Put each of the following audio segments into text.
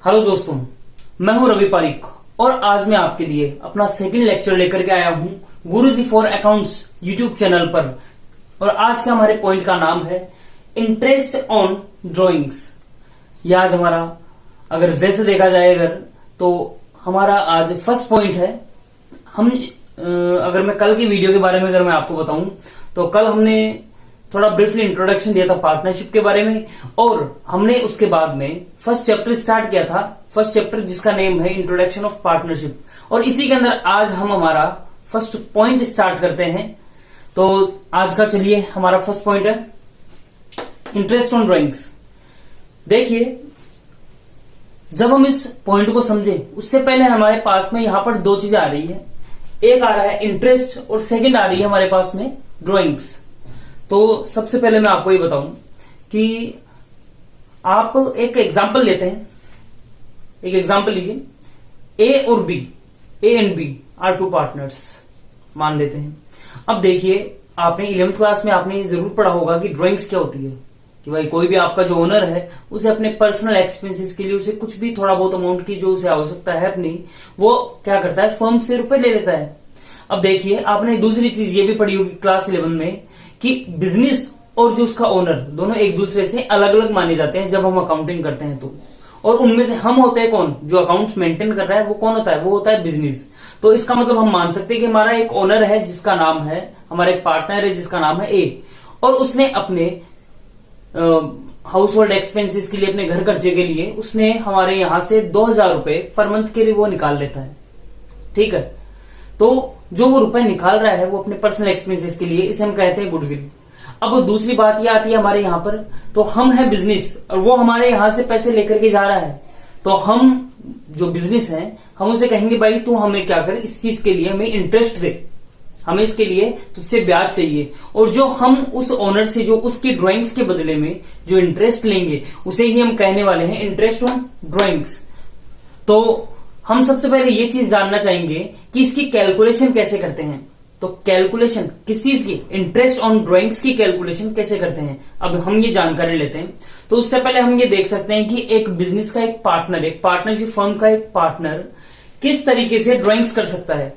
Hello दोस्तों, मैं हूं रवि पारिक और आज मैं आपके लिए अपना सेकंड लेक्चर लेकर के आया हूं गुरुजी फॉर अकाउंट्स यूट्यूब चैनल पर। और आज के हमारे पॉइंट का नाम है इंटरेस्ट ऑन ड्राइंग्स। यह आज हमारा अगर वैसे देखा जाए तो हमारा आज फर्स्ट पॉइंट है। हम अगर मैं कल की वीडियो के बारे में अगर मैं आपको बताऊं तो कल हमने थोड़ा ब्रीफली इंट्रोडक्शन दिया था पार्टनरशिप के बारे में और हमने उसके बाद में फर्स्ट चैप्टर स्टार्ट किया था, फर्स्ट चैप्टर जिसका नेम है इंट्रोडक्शन ऑफ पार्टनरशिप। और इसी के अंदर आज हम हमारा फर्स्ट पॉइंट स्टार्ट करते हैं। तो आज का चलिए हमारा फर्स्ट पॉइंट है इंटरेस्ट ऑन ड्राइंग्स। देखिए, जब हम इस पॉइंट को समझे उससे पहले हमारे पास में यहां पर दो चीजें आ रही है। एक आ रहा है इंटरेस्ट और सेकंड आ रही है हमारे पास में ड्राइंग्स। तो सबसे पहले मैं आपको ये बताऊं कि आप एक एग्जांपल लेते हैं। एक एग्जांपल लीजिए, ए और B, A and B are two partners मान लेते हैं। अब देखिए, आपने 11th क्लास में आपने जरूर पढ़ा होगा कि ड्राइंग्स क्या होती है। कि भाई कोई भी आपका जो ओनर है उसे अपने पर्सनल एक्सपेंसेस के लिए उसे कुछ भी थोड़ा बहुत अमाउंट की जो उसे आवश्यकता है अपनी, वो क्या करता है, फर्म से रुपए ले लेता है। अब देखिए, आपने दूसरी चीज ये भी पढ़ी होगी क्लास 11 में कि बिजनेस और जो उसका ओनर दोनों एक दूसरे से अलग अलग माने जाते हैं जब हम अकाउंटिंग करते हैं तो। और उनमें से हम होते हैं कौन, जो अकाउंट्स मेंटेन कर रहा है वो कौन होता है, वो होता है बिजनेस। तो इसका मतलब हम मान सकते हैं कि हमारा एक ओनर है जिसका नाम है, हमारा एक पार्टनर है जिसका नाम है ए, और उसने अपने हाउस होल्ड एक्सपेंसेस के लिए, अपने घर खर्चे के लिए उसने हमारे यहां से 2000 रुपए पर मंथ के लिए वो निकाल लेता है। ठीक है, तो जो वो रुपए निकाल रहा है वो अपने पर्सनल एक्सपेंसेस के लिए, इसे हम कहते हैं गुडविल। अब दूसरी बात ये आती है हमारे यहां पर, तो हम है बिजनेस और वो हमारे यहां से पैसे लेकर के जा रहा है। तो हम जो बिजनेस है हम उसे कहेंगे भाई तू हमें क्या कर, इस चीज के लिए हमें इंटरेस्ट दे, हमें इसके लिए तुझसे ब्याज चाहिए। और जो हम उस ओनर से जो उसकी ड्राइंग्स के बदले में जो इंटरेस्ट लेंगे उसे ही हम कहने वाले हैं इंटरेस्ट ऑन ड्राइंग्स। तो हम सबसे पहले ये चीज जानना चाहेंगे कि इसकी कैलकुलेशन कैसे करते हैं। तो कैलकुलेशन किस चीज की, इंटरेस्ट ऑन ड्राइंग्स की कैलकुलेशन कैसे करते हैं, अब हम ये जानकारी लेते हैं। तो उससे पहले हम ये देख सकते हैं कि एक बिजनेस का एक पार्टनर, एक पार्टनरशिप फर्म का एक पार्टनर किस तरीके से ड्राइंग्स कर सकता है।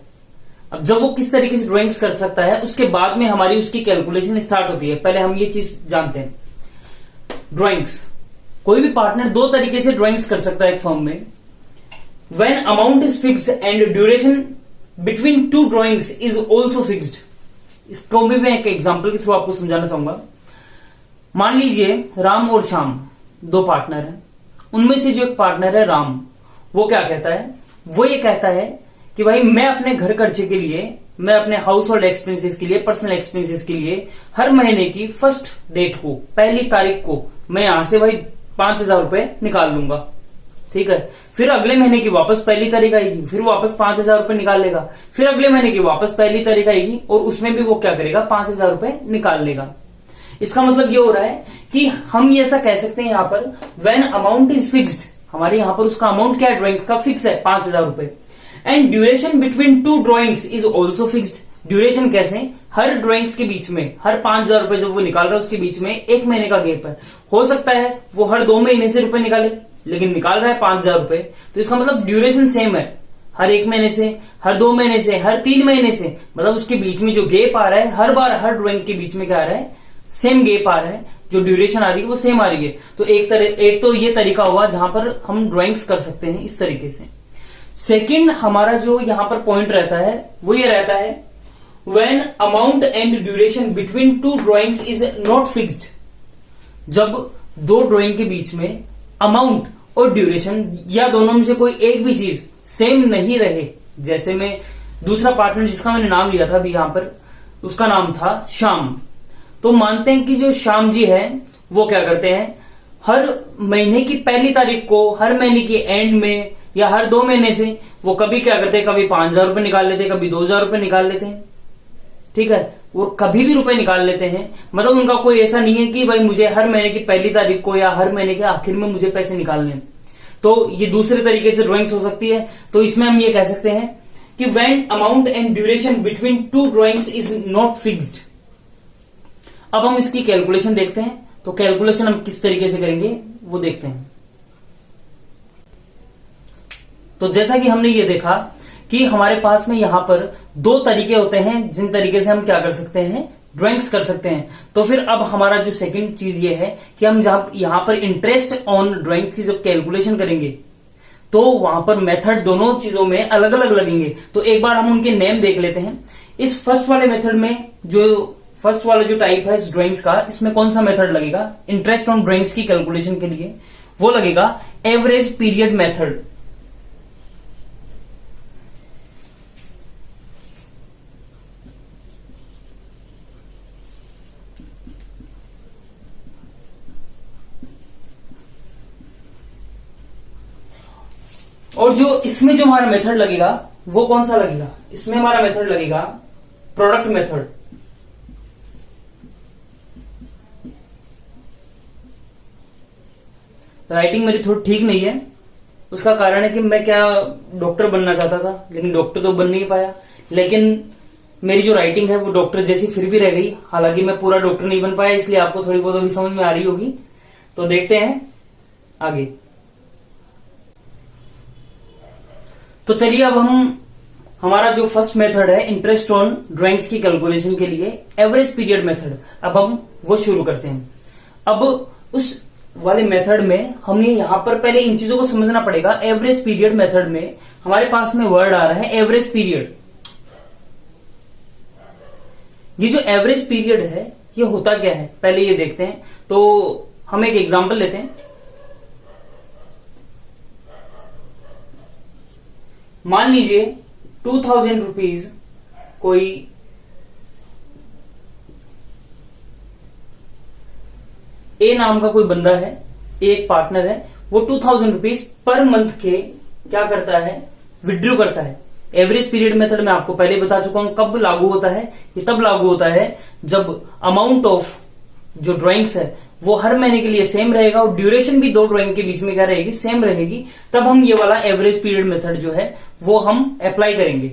अब जब वो किस तरीके से ड्राइंग्स कर सकता है उसके बाद में हमारी उसकी कैलकुलेशन स्टार्ट होती है। पहले हम ये चीज जानते हैं, ड्राइंग्स, कोई भी पार्टनर दो तरीके से ड्राइंग्स कर सकता है एक फर्म में। When amount is fixed and duration between two drawings is also fixed। इसको भी मैं एक एग्जांपल के थ्रू आपको समझाना चाहूंगा। मान लीजिए राम और श्याम दो पार्टनर हैं। उनमें से जो एक पार्टनर है राम, वो क्या कहता है, वो ये कहता है कि भाई मैं अपने घर खर्चे के लिए, मैं अपने हाउस होल्ड एक्सपेंसेस के लिए, पर्सनल एक्सपेंसेस के लिए हर महीने की फर्स्ट डेट को, पहली तारीख को मैं यहां से भाई 5000 रुपए निकाल लूंगा। ठीक है, फिर अगले महीने की वापस पहली तारीख आएगी, फिर वापस 5000 रुपए निकाल लेगा, फिर अगले महीने की वापस पहली तारीख आएगी और उसमें भी वो क्या करेगा, 5000 रुपए निकाल लेगा। इसका मतलब ये हो रहा है कि हम ये ऐसा कह सकते हैं यहां पर व्हेन अमाउंट इज फिक्स्ड, हमारे यहां पर उसका अमाउंट क्या है, ड्राइंग्स का फिक्स है 5000 रुपए। And duration between two drawings is also fixed. Duration कैसे, हर ड्राइंग्स के बीच में, हर 5000 रुपए जब वो निकाल रहा है उसके बीच में एक महीने का गैप है। हो सकता है वो हर 2 महीने से रुपए निकाले, लेकिन निकाल रहा है 5000 रुपए, तो इसका मतलब ड्यूरेशन सेम है, हर 1 महीने से, हर 2 महीने से, हर 3 महीने से। मतलब उसके बीच में जो गैप आ रहा है, हर बार हर ड्राइंग के बीच में क्या आ रहा है, सेम गैप आ रहा है, जो ड्यूरेशन आ रही है वो सेम आ रही है। तो एक तो ये तरीका हुआ जहां पर हम ड्राइंग्स कर सकते हैं इस तरीके से। सेकेंड हमारा जो यहां पर पॉइंट रहता है वो ये रहता है when amount and duration between two drawings is not fixed. जब दो ड्राइंग के बीच में अमाउंट और ड्यूरेशन या दोनों में से कोई एक भी चीज सेम नहीं रहे। जैसे में दूसरा पार्टनर जिसका मैंने नाम लिया था अभी यहां पर, उसका नाम था श्याम। तो मानते हैं कि जो श्याम जी है वो क्या करते हैं, हर महीने की पहली तारीख को, हर महीने की एंड में या हर 2 महीने से वो कभी क्या करते हैं, कभी 5000 रुपए निकाल लेते हैं, कभी 2000 रुपए निकाल लेते हैं। ठीक है, वो कभी भी रुपए निकाल लेते हैं। मतलब उनका कोई ऐसा नहीं है कि भाई मुझे हर महीने की पहली तारीख को या हर महीने के आखिर में मुझे पैसे निकालने हैं। तो ये दूसरे तरीके से ड्राइंग्स हो सकती है। तो इसमें हम ये कह सकते हैं कि when amount and duration between two drawings is not fixed. अब हम इसकी कैलकुलेशन देखते हैं। तो कैलकुलेशन हम किस तरीके से करेंगे वो देखते हैं। तो जैसा कि हमने ये देखा कि हमारे पास में यहां पर दो तरीके होते हैं जिन तरीके से हम क्या कर सकते हैं, ड्राइंग्स कर सकते हैं। तो फिर अब हमारा जो सेकंड चीज ये है कि हम जब यहां पर इंटरेस्ट ऑन ड्राइंग की जब कैलकुलेशन करेंगे तो वहां पर मेथड दोनों चीजों में अलग अलग लगेंगे। तो एक बार हम उनके नेम देख लेते हैं। इस फर्स्ट वाले मेथड में जो फर्स्ट वाला जो टाइप है इस ड्राइंग्स का, इसमें कौन सा मेथड लगेगा इंटरेस्ट ऑन ड्राइंग्स की कैलकुलेशन के लिए, वो लगेगा एवरेज पीरियड मेथड। और जो इसमें जो हमारा मेथड लगेगा वो कौन सा लगेगा, इसमें हमारा मेथड लगेगा प्रोडक्ट मेथड। राइटिंग मेरी थोड़ी ठीक नहीं है, उसका कारण है कि मैं क्या डॉक्टर बनना चाहता था लेकिन डॉक्टर तो बन नहीं पाया, लेकिन मेरी जो राइटिंग है वो डॉक्टर जैसी फिर भी रह गई। हालांकि मैं पूरा डॉक्टर नहीं बन पाया, इसलिए आपको थोड़ी बहुत अभी समझ में आ रही होगी। तो देखते हैं आगे। तो चलिए अब हम हमारा जो फर्स्ट मेथड है इंटरेस्ट ऑन ड्राइंग्स की कैलकुलेशन के लिए एवरेज पीरियड मेथड, अब हम वो शुरू करते हैं। अब उस वाले मेथड में हमें यहां पर पहले इन चीजों को समझना पड़ेगा। एवरेज पीरियड मेथड में हमारे पास में वर्ड आ रहा है एवरेज पीरियड। ये जो एवरेज पीरियड है ये होता क्या है पहले ये देखते हैं। तो हम एक एग्जांपल लेते हैं। मान लीजिए 2000 रुपीज कोई ए नाम का कोई बंदा है, एक पार्टनर है, वो 2000 रुपीज पर मंथ के क्या करता है, विड्रॉ करता है। एवरेज पीरियड मेथड में आपको पहले बता चुका हूं कब लागू होता है। ये तब लागू होता है जब अमाउंट ऑफ जो ड्राइंग्स है वो हर महीने के लिए सेम रहेगा और ड्यूरेशन भी दो ड्राइंग के बीच में क्या रहेगी, सेम रहेगी। तब हम ये वाला एवरेज पीरियड मेथड जो है वो हम अप्लाई करेंगे।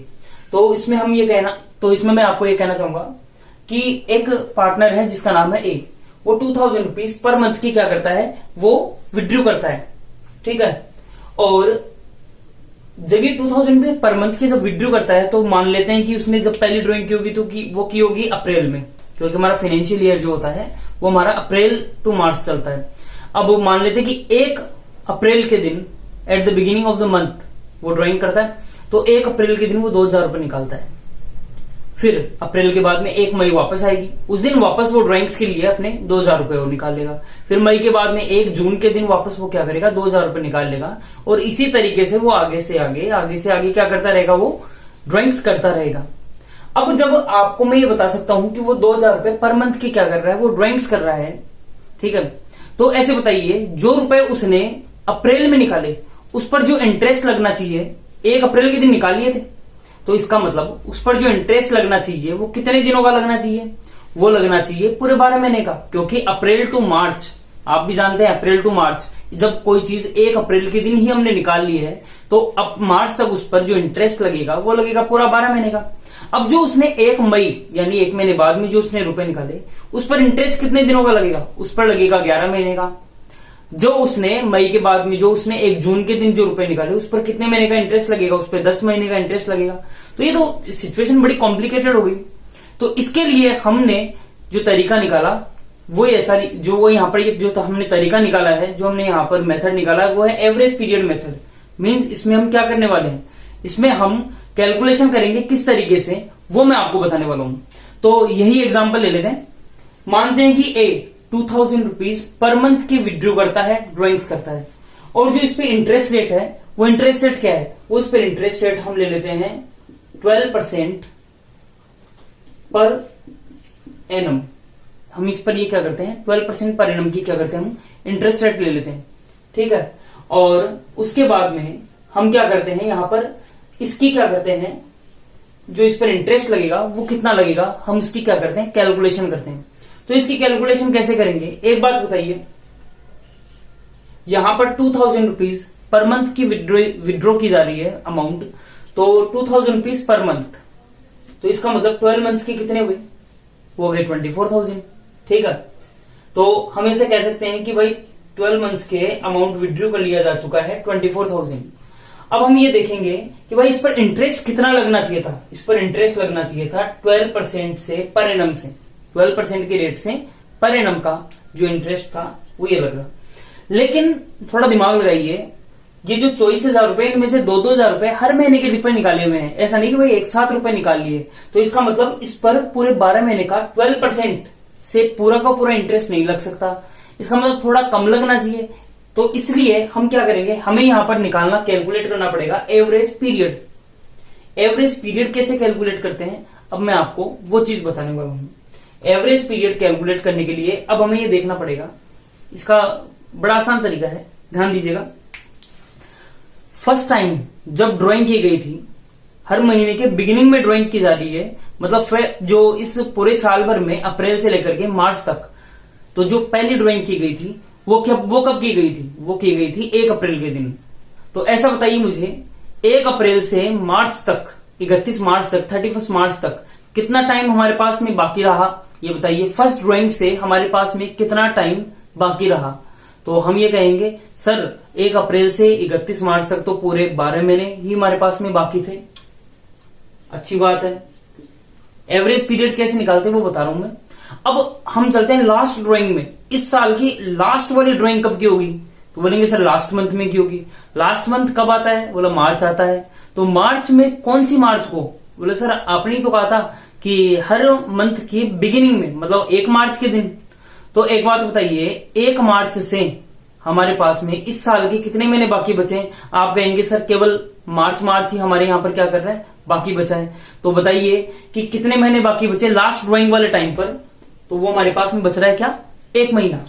तो इसमें हम ये कहना, तो इसमें मैं आपको ये कहना चाहूंगा कि एक पार्टनर है जिसका नाम है ए, वो 2000 रुपीज पर मंथ की क्या करता है, वो विड्रॉ करता है। ठीक है। और जब ये 2000 रुपीज पर मंथ की जब विड्रॉ करता है तो मान लेते हैं कि उसने जब पहली ड्राइंग की होगी तो वो की होगी अप्रैल में, क्योंकि हमारा फाइनेंशियल ईयर जो होता है वो हमारा अप्रैल टू मार्च चलता है। अब मान लेते हैं कि 1 अप्रैल के दिन at the beginning of the month वो ड्राइंग करता है, तो 1 अप्रैल के दिन वो 2000 रुपए निकालता है। फिर अप्रैल के बाद में 1 मई वापस आएगी, उस दिन वापस वो ड्राइंग्स के लिए अपने 2000 रुपए वो निकालेगा। फिर मई के बाद में 1 जून के दिन वापस वो क्या करेगा, 2000 रुपए निकाल लेगा। और इसी तरीके से वो आगे से आगे क्या करता रहेगा, वो ड्राइंग्स करता रहेगा। अब जब आपको मैं ये बता सकता हूं कि वो 2000 रुपए पर मंथ की क्या कर रहा है, वो ड्राइंग्स कर रहा है। ठीक है। तो ऐसे बताइए जो रुपए उसने अप्रैल में निकाले उस पर जो इंटरेस्ट लगना चाहिए 1 अप्रैल के दिन निकाल लिए थे, तो इसका मतलब उस पर जो इंटरेस्ट लगना चाहिए वो कितने दिनों का लगना चाहिए, वो लगना चाहिए पूरे 12 महीने का। क्योंकि अप्रैल टू मार्च आप भी जानते हैं, अप्रैल टू मार्च जब कोई चीज 1 अप्रैल के दिन ही हमने निकाल ली है तो अब मार्च तक उस पर जो इंटरेस्ट लगेगा वो लगेगा पूरा 12 महीने का। अब जो उसने 1 मई यानी 1 महीने बाद में जो उसने रुपए निकाले उस पर इंटरेस्ट कितने दिनों का लगेगा, उस पर लगेगा 11 महीने का। जो उसने मई के बाद में जो उसने 1 जून के दिन जो रुपए निकाले उस पर कितने महीने का इंटरेस्ट लगेगा, उस पर 10 महीने का इंटरेस्ट लगेगा। तो ये तो सिचुएशन बड़ी कॉम्प्लिकेटेड हो गई। तो इसके लिए हमने जो तरीका निकाला वो ऐसा, जो वो यहाँ पर जो तो हमने तरीका निकाला है, जो हमने यहाँ पर मेथड निकाला है वो है एवरेज पीरियड मेथड। मींस इसमें हम क्या करने वाले हैं, इसमें हम कैलकुलेशन करेंगे किस तरीके से वो मैं आपको बताने वाला हूं। तो यही एग्जांपल ले लेते हैं। मानते हैं कि ए 2000 रुपीज पर मंथ की विड्रॉ करता है, ड्राइंग्स करता है, और जो इस पे इंटरेस्ट रेट है वो इंटरेस्ट रेट क्या है, वो इस पर इंटरेस्ट रेट हम ले लेते हैं 12% पर एनम। हम इस पर ये क्या करते हैं 12% पर एनम की क्या करते हैं, हम इंटरेस्ट रेट ले लेते हैं। ठीक है। और उसके बाद में हम क्या करते हैं, यहां पर इसकी क्या करते हैं, जो इस पर इंटरेस्ट लगेगा वो कितना लगेगा, हम इसकी क्या करते हैं कैलकुलेशन करते हैं। तो इसकी कैलकुलेशन कैसे करेंगे, एक बात बताइए, यहां पर 2000 रुपीज पर मंथ की विड्रॉ की जा रही है अमाउंट, तो 2000 रुपीज पर मंथ, तो इसका मतलब 12 मंथ्स के कितने हुए, वो हो गए 24,000। ठीक है। तो हम ऐसे कह सकते हैं कि भाई 12 मंथ्स के अमाउंट विड्रॉ कर लिया जा चुका है 24,000। अब हम ये देखेंगे कि भाई इस पर इंटरेस्ट कितना लगना चाहिए था। इस पर इंटरेस्ट लगना चाहिए था 12% से पर एनम से, 12% के रेट से पर एनम का जो इंटरेस्ट था वो ये लग रहा। लेकिन थोड़ा दिमाग लगाइए, ये जो 24,000 रुपए, इनमें से 2-2 हजार रुपए हर महीने के रुपए निकाले हुए हैं। ऐसा नहीं कि भाई एक साथ रुपए निकाल लिए। तो इसका मतलब इस पर पूरे 12 महीने का 12% से पूरा का पूरा इंटरेस्ट नहीं लग सकता। इसका मतलब थोड़ा कम लगना चाहिए। तो इसलिए हम क्या करेंगे, हमें यहां पर निकालना, कैलकुलेट करना पड़ेगा एवरेज पीरियड। एवरेज पीरियड कैसे कैलकुलेट करते हैं, अब मैं आपको वो चीज बताने वाला हूं। एवरेज पीरियड कैलकुलेट करने के लिए अब हमें ये देखना पड़ेगा, इसका बड़ा आसान तरीका है, ध्यान दीजिएगा। फर्स्ट टाइम जब ड्राइंग की गई थी, हर महीने के बिगिनिंग में ड्राइंग की जा रही है, मतलब जो इस पूरे साल भर में अप्रैल से लेकर के मार्च तक, तो जो पहली ड्राइंग की गई थी वो कब की गई थी, वो की गई थी 1 अप्रैल के दिन। तो ऐसा बताइए मुझे, 1 अप्रैल से मार्च तक, 31 मार्च तक, 31 मार्च तक कितना टाइम हमारे पास में बाकी रहा, ये बताइए। फर्स्ट ड्राइंग से हमारे पास में कितना टाइम बाकी रहा। तो हम ये कहेंगे सर 1 अप्रैल से 31 मार्च तक तो पूरे 12 महीने ही हमारे पास में बाकी थे। अच्छी बात है। एवरेज पीरियड कैसे निकालते हैं वो बता रहा हूं मैं। अब हम चलते हैं लास्ट ड्राइंग में। इस साल की लास्ट वाली ड्राइंग कब की होगी, तो बोलेंगे सर लास्ट मंथ में की होगी। लास्ट मंथ कब आता है, बोला मार्च आता है। तो मार्च में कौन सी मार्च को, बोले सर आपने तो कहा था कि हर मंथ की बिगिनिंग में, मतलब 1 मार्च के दिन। तो एक बात बताइए, 1 मार्च से हमारे पास में इस साल के कितने महीने बाकी बचे? आप कहेंगे सर केवल मार्च ही हमारे यहां पर क्या कर रहा है, बाकी बचा है। तो बताइए कि कितने महीने बाकी बचे लास्ट ड्राइंग वाले टाइम पर, तो वो हमारे पास में बच रहा है क्या, 1 महीना।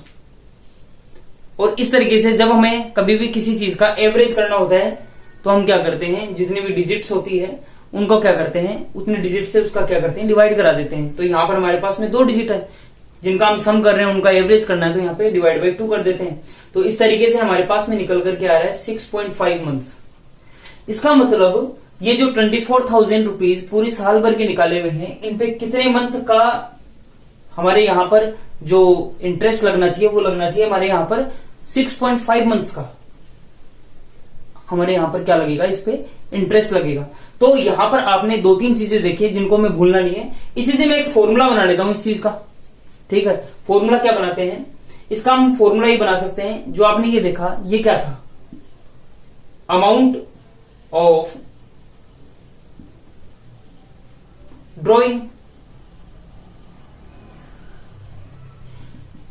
और इस तरीके से जब हमें कभी भी किसी चीज का एवरेज करना होता है तो हम क्या करते हैं, जितनी भी डिजिट्स होती है उनको क्या करते हैं, उतने डिजिट से उसका क्या करते हैं, डिवाइड करा देते हैं। तो यहां पर हमारे पास में 2 डिजिट है जिनका हम सम कर रहे हैं, उनका एवरेज करना है, तो यहाँ पे डिवाइड बाई 2 कर देते हैं। तो इस तरीके से हमारे पास में निकल करके आ रहा है 6.5 मंथ्स। इसका मतलब ये जो 24,000 रुपीज पूरी साल भर के निकाले हुए हैं, इन पे कितने मंथ का हमारे यहां पर जो इंटरेस्ट लगना चाहिए वो लगना चाहिए हमारे यहां पर 6.5 मंथ्स का। हमारे यहां पर क्या लगेगा, इस पे इंटरेस्ट लगेगा। तो यहां पर आपने 2-3 चीजें देखी जिनको मैं भूलना नहीं है। इसी से मैं एक फॉर्मूला बना लेता हूं इस चीज का, ठीक है। फॉर्मूला क्या बनाते हैं, इसका हम फॉर्मूला ये बना सकते हैं, जो आपने ये देखा, ये क्या था, अमाउंट ऑफ ड्रॉइंग।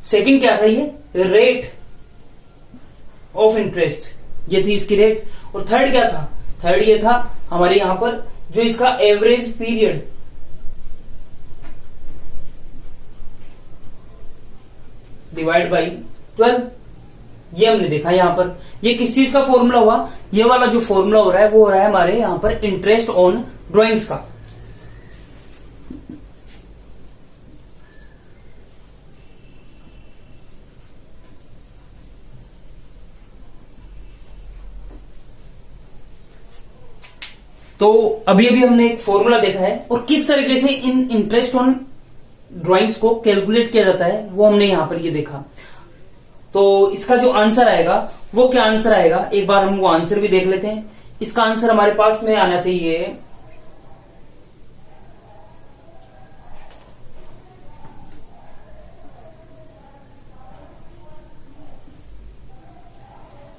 सेकंड क्या था, ये रेट ऑफ इंटरेस्ट, ये थी इसकी रेट। और थर्ड क्या था, थर्ड ये था हमारे यहां पर जो इसका एवरेज पीरियड, डिवाइड बाई 12। ये हमने देखा यहां पर। ये किस चीज का फॉर्मूला हुआ, ये वाला जो फॉर्मूला हो रहा है वो हो रहा है हमारे यहां पर इंटरेस्ट ऑन ड्राइंग्स का। तो अभी अभी हमने एक फॉर्मूला देखा है, और किस तरीके से इन इंटरेस्ट ऑन ड्राइंग्स को कैलकुलेट किया जाता है वो हमने यहां पर ये देखा। तो इसका जो आंसर आएगा वो क्या आंसर आएगा, एक बार हम वो आंसर भी देख लेते हैं। इसका आंसर हमारे पास में आना चाहिए,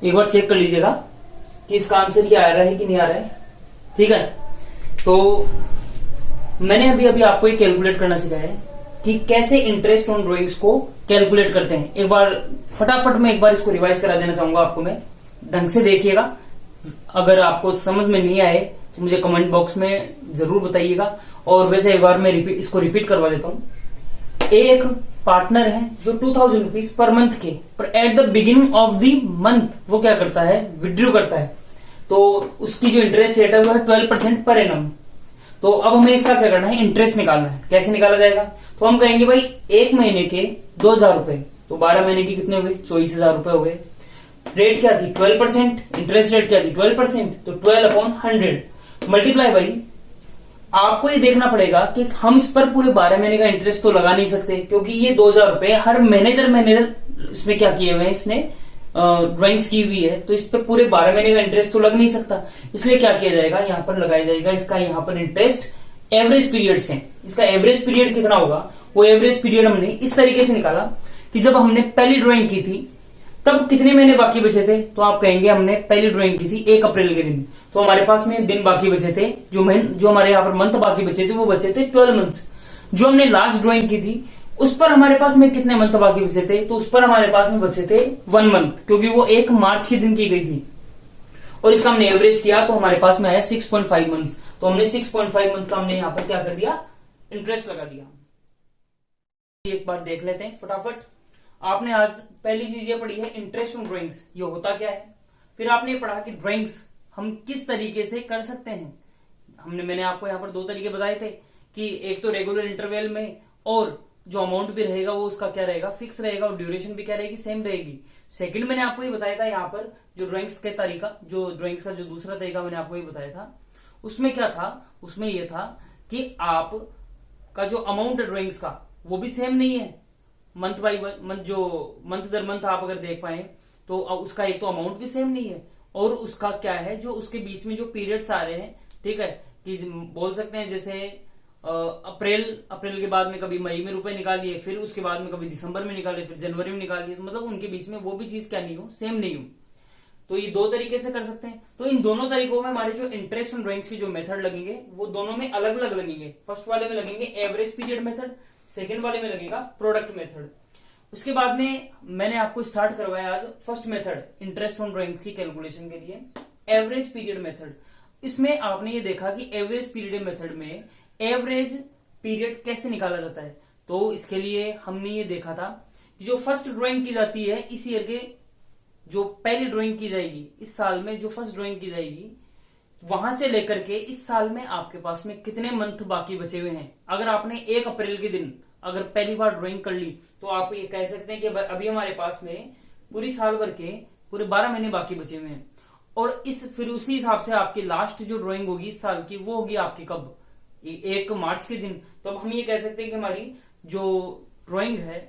एक बार चेक कर लीजिएगा कि इसका आंसर ये आ रहा है कि नहीं आ रहा है, ठीक है। तो मैंने अभी अभी आपको ये कैलकुलेट करना सिखाया है कि कैसे इंटरेस्ट ऑन ड्राइंग्स को कैलकुलेट करते हैं। एक बार फटाफट में एक बार इसको रिवाइज करा देना चाहूंगा आपको मैं, ढंग से देखिएगा। अगर आपको समझ में नहीं आए तो मुझे कमेंट बॉक्स में जरूर बताइएगा। और वैसे एक बार मैं इसको रिपीट करवा देता हूं। एक पार्टनर है जो 2,000 रुपीज पर मंथ के, पर at the beginning of the month वो क्या करता है, विड्रॉ करता है। तो उसकी जो इंटरेस्ट रेट है वो है 12% पर एनम। तो अब हमें इसका क्या करना है, इंटरेस्ट निकालना है। कैसे निकाला जाएगा, तो हम कहेंगे भाई 1 महीने के 2,000 रुपए, तो 12 महीने के कितने हुए, 24,000 रुपए हो गए। रेट क्या थी, 12%, इंटरेस्ट रेट क्या थी 12%, तो 12/100 मल्टीप्लाई बाई, आपको ये देखना पड़ेगा कि हम इस पर पूरे 12 महीने का इंटरेस्ट तो लगा नहीं सकते, क्योंकि ये 2,000 रुपए हर महीने दर महीने इसमें क्या किए हुए हैं, इसने ड्राइंग्स की हुई है, तो इस पे पूरे 12 महीने का इंटरेस्ट तो लग नहीं सकता। इसलिए क्या किया जाएगा, यहाँ पर लगाया जाएगा इसका यहाँ पर इंटरेस्ट एवरेज पीरियड से। इसका एवरेज पीरियड कितना होगा, वो एवरेज पीरियड हमने इस तरीके से निकाला कि जब हमने पहली ड्राइंग की थी तब कितने महीने बाकी बचे थे, तो आप कहेंगे हमने पहली ड्राइंग की थी 1 अप्रैल के दिन, तो हमारे पास में दिन बाकी बचे थे, जो हमारे यहाँ पर मंथ बाकी बचे थे वो बचे थे 12 मंथ्स। जो हमने लास्ट ड्राइंग की थी उस पर हमारे पास में कितने मंथ बाकी बचे थे, तो उस पर हमारे पास में बचे थे 1 मंथ, क्योंकि वो 1 मार्च के दिन की गई थी और इसका हमने एवरेज किया तो हमारे पास में आया 6.5 मंथ्स। तो हमने 6.5 मंथ का हमने यहाँ पर क्या कर दिया, इंटरेस्ट लगा दिया। एक बार देख लेते हैं फटाफट। आपने आज पहली चीज ये पढ़ी है इंटरेस्ट ऑन ड्राइंग्स, ये होता क्या है। फिर आपने पढ़ा कि ड्राइंग्स हम किस तरीके से कर सकते हैं। मैंने आपको यहाँ पर 2 तरीके बताए थे कि एक तो रेगुलर इंटरवल में, और जो अमाउंट भी रहेगा वो उसका क्या रहेगा, फिक्स रहेगा, और ड्यूरेशन भी क्या रहेगी, सेम रहेगी। सेकंड मैंने आपको ये बताया था यहाँ पर जो ड्राइंग्स का तरीका, जो ड्राइंग्स का जो दूसरा तरीका मैंने आपको ये बताया था, उसमें क्या था, उसमें ये था कि आप का जो अमाउंट है ड्राइंग्स का वो भी सेम नहीं है। मंथ बाई मंथ, जो मंथ दर मंथ आप अगर देख पाए तो उसका एक तो अमाउंट भी सेम नहीं है, और उसका क्या है जो उसके बीच में जो पीरियड्स आ रहे हैं, ठीक है, कि बोल सकते हैं जैसे अप्रैल के बाद में कभी मई में रुपए निकालिए, फिर उसके बाद में कभी दिसंबर में निकालिए, फिर जनवरी में निकालिए, तो मतलब उनके बीच में वो भी चीज क्या नहीं हो, सेम नहीं हो। तो ये 2 तरीके से कर सकते हैं। तो इन दोनों तरीकों में हमारे जो इंटरेस्ट ऑन ड्राइंग्स की जो मेथड लगेंगे वो दोनों में अलग अलग लगेंगे। फर्स्ट वाले में लगेंगे एवरेज पीरियड मेथड, सेकंड वाले में लगेगा प्रोडक्ट मेथड। उसके बाद में मैंने आपको स्टार्ट करवाया आज first method interest on drawings की कैलकुलेशन के लिए, एवरेज पीरियड मेथड। इसमें आपने ये देखा कि एवरेज पीरियड मेथड में एवरेज पीरियड कैसे निकाला जाता है। तो इसके लिए हमने ये देखा था कि जो फर्स्ट ड्राइंग की जाती है इस ईयर के, जो पहली ड्राइंग की जाएगी इस साल में, जो फर्स्ट ड्राइंग की जाएगी वहां से लेकर के इस साल में आपके पास में कितने मंथ बाकी बचे हुए हैं। अगर आपने 1 अप्रैल के दिन अगर पहली बार ड्राइंग कर ली तो आप ये कह सकते हैं कि अभी हमारे पास में पूरी साल भर के पूरे 12 महीने बाकी बचे हुए हैं। और फिर उसी हिसाब से आपकी लास्ट जो ड्राइंग होगी इस साल की वो होगी आपकी कब, 1 मार्च के दिन। तो अब हम ये कह सकते हैं कि हमारी जो ड्राइंग है,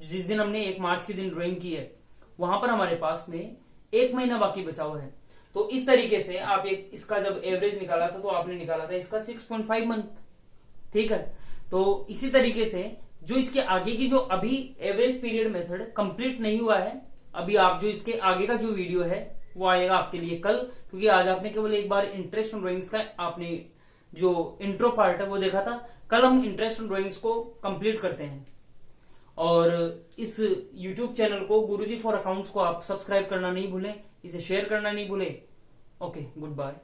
जिस दिन हमने 1 मार्च के दिन ड्राइंग की है, वहां पर हमारे पास में 1 महीना बाकी बचा हुआ है। तो इस तरीके से आप इसका जब एवरेज निकाला था तो आपने निकाला था इसका 6.5 मंथ, ठीक है। तो इसी तरीके से जो इसके आगे की जो अभी एवरेज पीरियड मेथड कंप्लीट नहीं हुआ है, अभी आप जो इसके आगे का जो वीडियो है वो आएगा आपके लिए कल, क्योंकि आज आपने केवल एक बार इंटरेस्ट ऑन ड्राइंग्स का आपने जो इंट्रो पार्ट है वो देखा था। कल हम इंटरेस्ट ऑन ड्राइंग्स को कंप्लीट करते हैं। और इस YouTube चैनल को गुरुजी फॉर अकाउंट्स को आप सब्सक्राइब करना नहीं भूलें, इसे शेयर करना नहीं भूलें। Okay, good bye.